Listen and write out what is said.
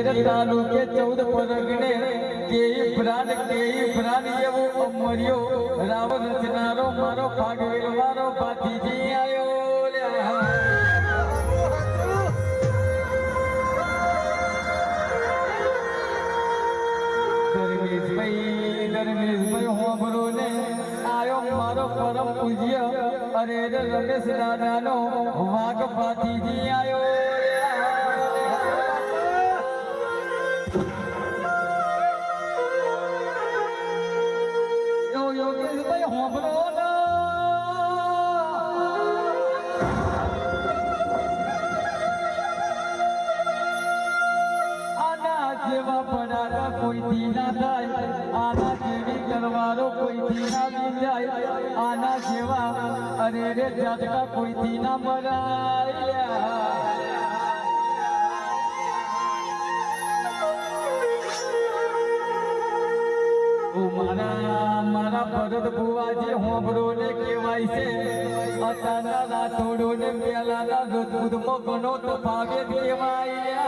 તાલુકે 14 પરગણે કેઈ પ્રાણ એવો અમર્યો રાવણ રચનારો મારો ભાગવેલ મારો ભાતીજી આયો ધર્મેશભાઈ હોબરો ને આયો મારો પરમ પૂજ્ય અરે રમેશ દાદાનો વાઘ ભાતીજી આયો યોગેશભાઈ હોબરો આના જેવા પડારા કોઈથી ના થાય આના જેવી તલવારો કોઈથી ના વિંધાય આના જેવા અરે રે જાતકા કોઈથી ના મરાય મારા ભરત ભુવાજી હોબરો ને કહેવાય છે અત્યારના રાઠોડો ને મેલાના દૂધમાં ઘણો તફાવત કહેવાય